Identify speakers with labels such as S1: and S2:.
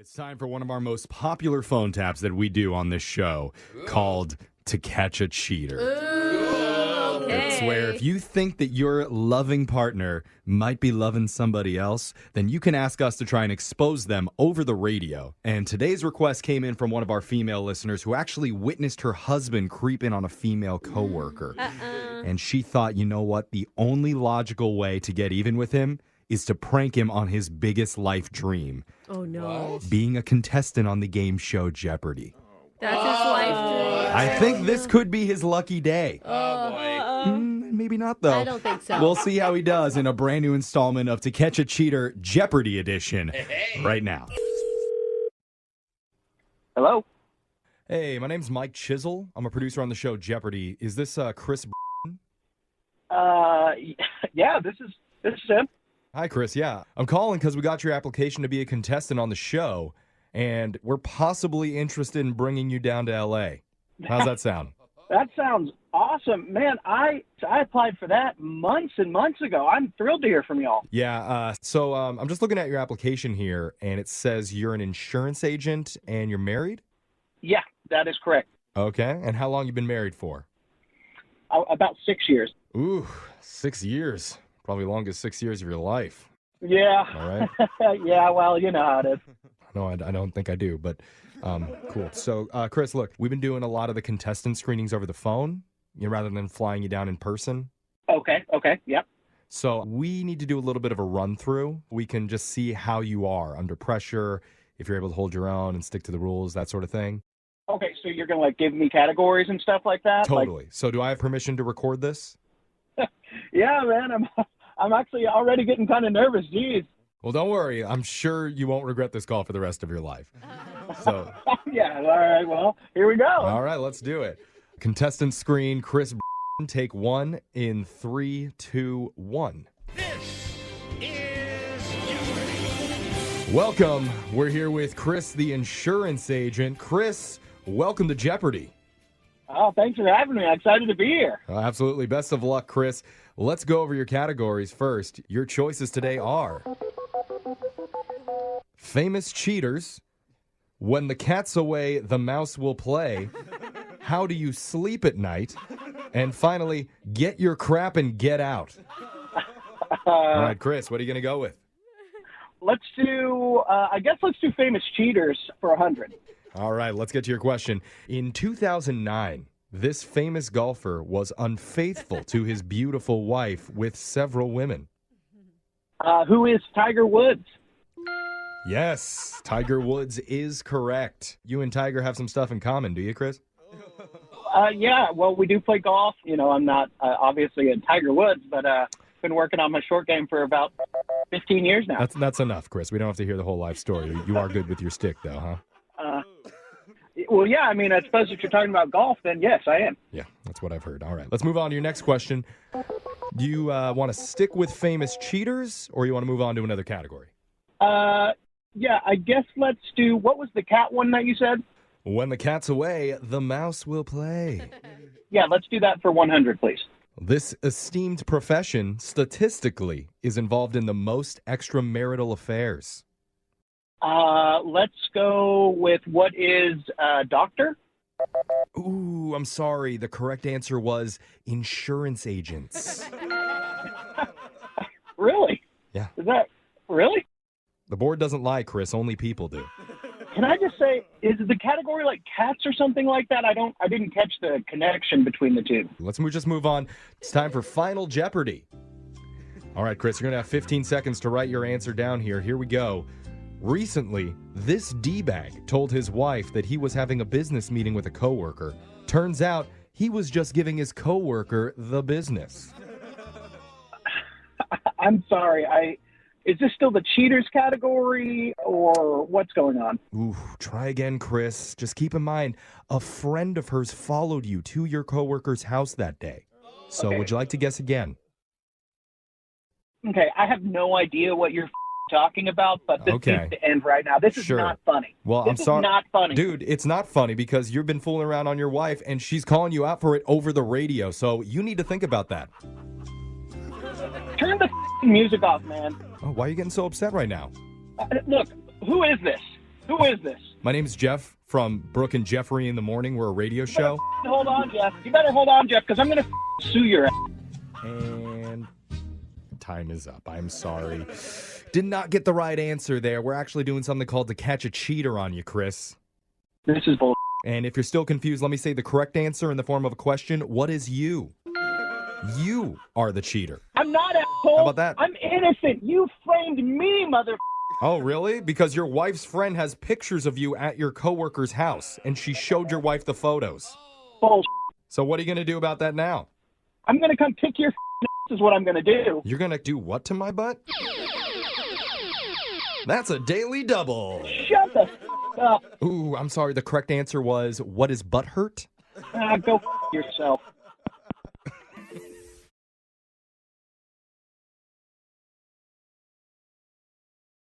S1: It's time for one of our most popular phone taps that we do on this show called To Catch a Cheater. It's where if you think that your loving partner might be loving somebody else, then you can ask us to try and expose them over the radio. And today's request came in from one of our female listeners who actually witnessed her husband creep in on a female coworker. And she thought, you know what? The only logical way to get even with him is to prank him on his biggest life dream.
S2: Oh, no.
S1: Being a contestant on the game show Jeopardy.
S2: That's his life dream.
S1: I think this could be his lucky day.
S3: Oh, boy.
S1: Maybe not, though.
S2: I don't think so.
S1: We'll see how he does in a brand new installment of To Catch a Cheater Jeopardy Edition right now.
S4: Hello?
S1: Hey, my name's Mike Chisel. I'm a producer on the show Jeopardy. Is this Chris?
S4: Yeah, this is him.
S1: Hi, Chris. Yeah. I'm calling because we got your application to be a contestant on the show, and we're possibly interested in bringing you down to L.A. How's that sound?
S4: That sounds awesome. Man, I applied for that months and months ago. I'm thrilled to hear from y'all.
S1: Yeah, so I'm just looking at your application here, and it says you're an insurance agent and you're married?
S4: Yeah, that is correct.
S1: Okay, and how long you been married for?
S4: About 6 years.
S1: Ooh, 6 years. Probably longest 6 years of your life.
S4: Yeah.
S1: All right.
S4: Yeah, well, you know how it is.
S1: No, I don't think I do, but cool. So, Chris, look, we've been doing a lot of the contestant screenings over the phone, rather than flying you down in person.
S4: Okay, yep.
S1: So we need to do a little bit of a run-through. We can just see how you are under pressure, if you're able to hold your own and stick to the rules, that sort of thing.
S4: Okay, so you're going to, give me categories and stuff like that?
S1: Totally. So do I have permission to record this?
S4: Yeah, man, I'm actually already getting kind of nervous. Jeez.
S1: Well, don't worry. I'm sure you won't regret this call for the rest of your life. So,
S4: Yeah, all right, well, here we go.
S1: all right, let's do it. Contestant screen, Chris, take one in 3, 2, 1.
S3: This is Jeopardy!
S1: Welcome. We're here with Chris, the insurance agent. Chris, welcome to Jeopardy.
S4: Oh, thanks for having me. I'm excited to be here.
S1: Absolutely. Best of luck, Chris. Let's go over your categories first. Your choices today are famous cheaters, when the cat's away, the mouse will play, how do you sleep at night, and finally, get your crap and get out. All right, Chris, what are you going to go with?
S4: Let's do famous cheaters for 100.
S1: All right, let's get to your question. In 2009, this famous golfer was unfaithful to his beautiful wife with several women.
S4: Who is Tiger Woods?
S1: Yes, Tiger Woods is correct. You and Tiger have some stuff in common, do you, Chris?
S4: Yeah, well, we do play golf. I'm not obviously a Tiger Woods, but been working on my short game for about 15 years now.
S1: That's enough, Chris. We don't have to hear the whole life story. You are good with your stick, though, huh?
S4: Well, yeah, I suppose if you're talking about golf, then yes, I am.
S1: Yeah, that's what I've heard. All right, let's move on to your next question. Do you want to stick with famous cheaters, or you want to move on to another category?
S4: Yeah, I guess let's do, what was the cat one that you said?
S1: When the cat's away, the mouse will play.
S4: Yeah, let's do that for 100, please.
S1: This esteemed profession, statistically, is involved in the most extramarital affairs.
S4: Let's go with what is doctor?
S1: Ooh, I'm sorry. The correct answer was insurance agents.
S4: Really?
S1: Yeah.
S4: Is that, really?
S1: The board doesn't lie, Chris. Only people do.
S4: Can I just say, is the category like cats or something like that? I didn't catch the connection between the two.
S1: Let's just move on. It's time for Final Jeopardy. All right, Chris, you're going to have 15 seconds to write your answer down here. Here we go. Recently, this D-bag told his wife that he was having a business meeting with a coworker. Turns out he was just giving his coworker the business.
S4: I'm sorry. Is this still the cheaters category or what's going on?
S1: Ooh, try again, Chris. Just keep in mind, a friend of hers followed you to your coworker's house that day. So
S4: Okay.
S1: would you like to guess again?
S4: Okay, I have no idea what you're talking about, but this
S1: Okay.
S4: needs to end right now. This is
S1: Sure.
S4: not funny.
S1: Well,
S4: This
S1: I'm
S4: is
S1: sorry.
S4: not funny.
S1: Dude, it's not funny because you've been fooling around on your wife and she's calling you out for it over the radio. So you need to think about that.
S4: Turn the music off, man.
S1: Oh, why are you getting so upset right now?
S4: Look, who is this? Who is this?
S1: My name's Jeff from Brooke and Jeffrey in the Morning. We're a radio show.
S4: Hold on, Jeff. You better hold on, Jeff, because I'm going to sue your ass.
S1: And time is up. I'm sorry. Did not get the right answer there. We're actually doing something called to catch a cheater on you, Chris.
S4: This is bull.
S1: And if you're still confused, let me say the correct answer in the form of a question. What is you? You are the cheater.
S4: I'm not, asshole.
S1: How about that?
S4: I'm innocent. You framed me, mother.
S1: Oh, really? Because your wife's friend has pictures of you at your coworker's house, and she showed your wife the photos.
S4: Bull.
S1: So what are you going to do about that now?
S4: I'm going to come kick your ass is what I'm going to do.
S1: You're going to do what to my butt? That's a daily double.
S4: Shut the up.
S1: Ooh, I'm sorry. The correct answer was, what is butt hurt?
S4: Go yourself.